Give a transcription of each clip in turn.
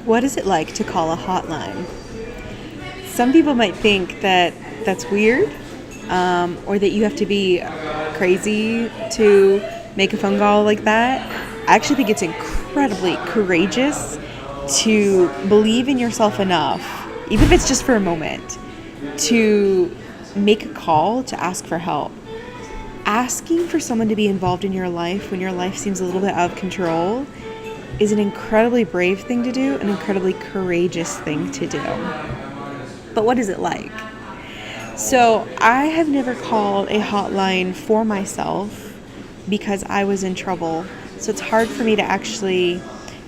What is it like to call a hotline? Some people might think that that's weird, or that you have to be crazy to make a phone call like that. I actually think it's incredibly courageous to believe in yourself enough, even if it's just for a moment, to make a call to ask for help. Asking for someone to be involved in your life when your life seems a little bit out of control is an incredibly brave thing to do, an incredibly courageous thing to do. But what is it like? So I have never called a hotline for myself because I was in trouble. So it's hard for me to actually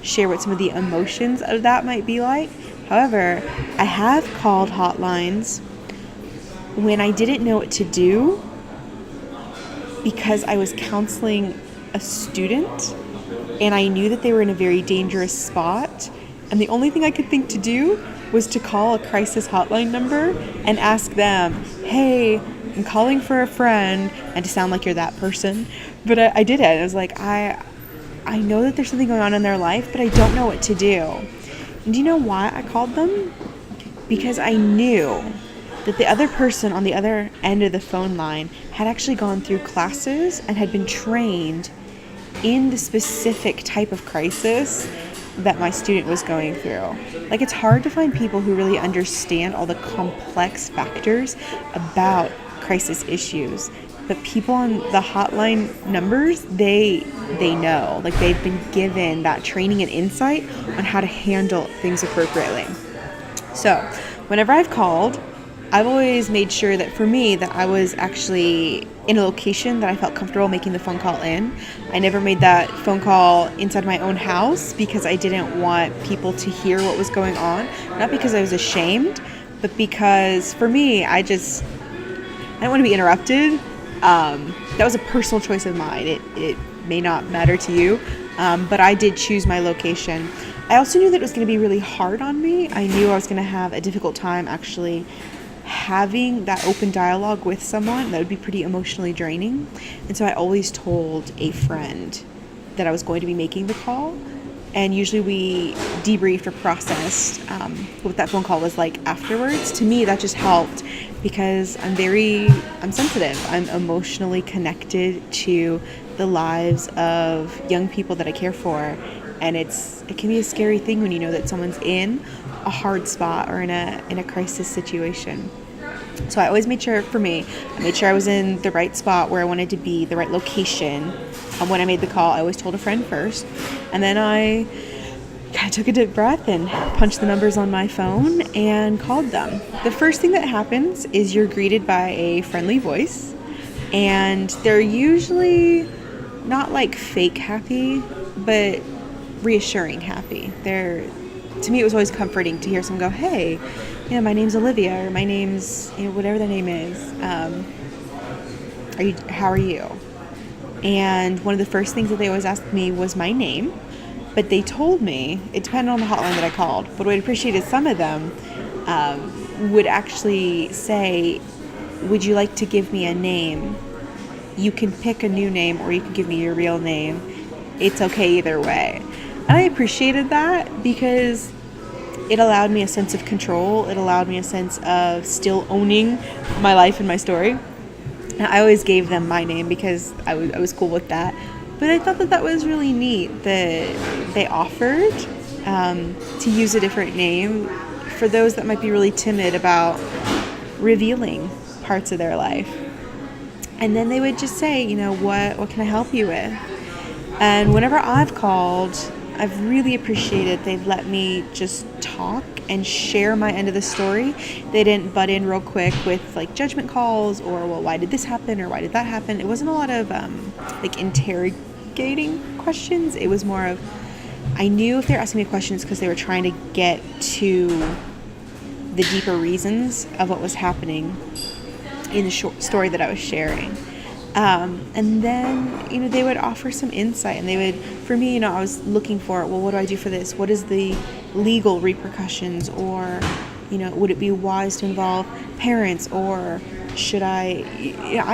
share what some of the emotions of that might be like. However, I have called hotlines when I didn't know what to do because I was counseling a student and I knew that they were in a very dangerous spot. And the only thing I could think to do was to call a crisis hotline number and ask them, hey, I'm calling for a friend, and to sound like you're that person. But I did it. I was like, I know that there's something going on in their life, but I don't know what to do. And do you know why I called them? Because I knew that the other person on the other end of the phone line had actually gone through classes and had been trained in the specific type of crisis that my student was going through. Like, it's hard to find people who really understand all the complex factors about crisis issues. But people on the hotline numbers, they know. Like, they've been given that training and insight on how to handle things appropriately. So, whenever I've called, I've always made sure that for me that I was actually in a location that I felt comfortable making the phone call in. I never made that phone call inside my own house because I didn't want people to hear what was going on. Not because I was ashamed, but because for me, I didn't want to be interrupted. That was a personal choice of mine. It may not matter to you, but I did choose my location. I also knew that it was going to be really hard on me. I knew I was going to have a difficult time actually having that open dialogue with someone. That would be pretty emotionally draining. And so I always told a friend that I was going to be making the call. And usually we debriefed or processed what that phone call was like afterwards. To me, that just helped because I'm sensitive. I'm emotionally connected to the lives of young people that I care for. And it can be a scary thing when you know that someone's in a hard spot or in a crisis situation. So I always made sure, for me, I made sure I was in the right spot where I wanted to be, the right location. When I made the call, I always told a friend first. And then I kind of took a deep breath and punched the numbers on my phone and called them. The first thing that happens is you're greeted by a friendly voice. And they're usually not like fake happy, but reassuring happy. To me, it was always comforting to hear someone go, hey, my name's Olivia, or my name's, whatever their name is. How are you? And one of the first things that they always asked me was my name, but they told me, it depended on the hotline that I called, but what I appreciated, some of them would actually say, would you like to give me a name? You can pick a new name, or you can give me your real name. It's okay either way. And I appreciated that because it allowed me a sense of control. It allowed me a sense of still owning my life and my story. And I always gave them my name because I was cool with that. But I thought that was really neat that they offered to use a different name for those that might be really timid about revealing parts of their life. And then they would just say, what can I help you with? And whenever I've called, I've really appreciated they've let me just talk and share my end of the story. They didn't butt in real quick with like judgment calls or, well, why did this happen or why did that happen? It wasn't a lot of interrogating questions. It was more of, I knew if they were asking me questions because they were trying to get to the deeper reasons of what was happening in the short story that I was sharing. And then, they would offer some insight, and they would, for me, I was looking for, well, what do I do for this? What is the legal repercussions? Or, would it be wise to involve parents? Or should I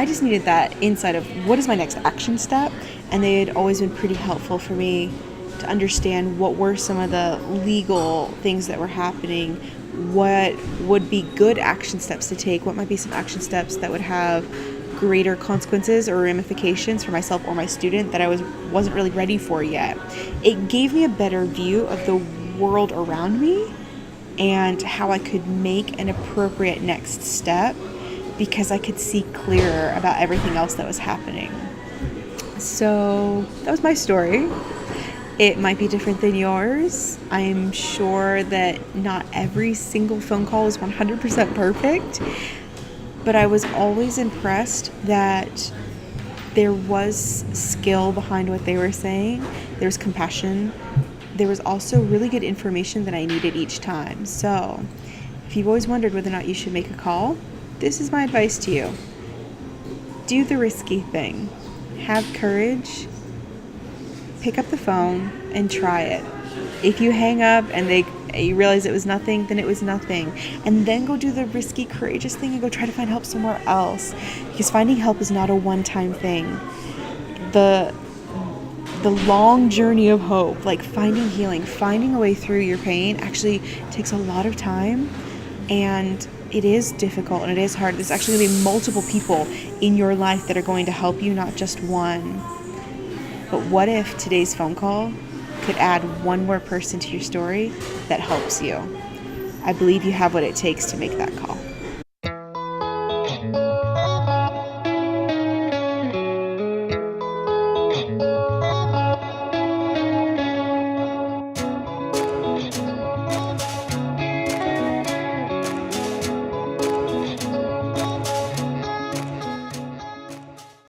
just needed that insight of what is my next action step? And they had always been pretty helpful for me to understand what were some of the legal things that were happening, what would be good action steps to take, what might be some action steps that would have greater consequences or ramifications for myself or my student that I wasn't really ready for yet. It gave me a better view of the world around me and how I could make an appropriate next step, because I could see clearer about everything else that was happening. So that was my story. It might be different than yours. I'm sure that not every single phone call is 100% perfect, but I was always impressed that there was skill behind what they were saying. There was compassion. There was also really good information that I needed each time. So if you've always wondered whether or not you should make a call, this is my advice to you. Do the risky thing. Have courage. Pick up the phone and try it. If you hang up and you realize it was nothing, then it was nothing. And then go do the risky, courageous thing and go try to find help somewhere else. Because finding help is not a one-time thing. The long journey of hope, like finding healing, finding a way through your pain, actually takes a lot of time, and it is difficult and it is hard. There's actually going to be multiple people in your life that are going to help you, not just one. But what if today's phone call could add one more person to your story that helps you? I believe you have what it takes to make that call.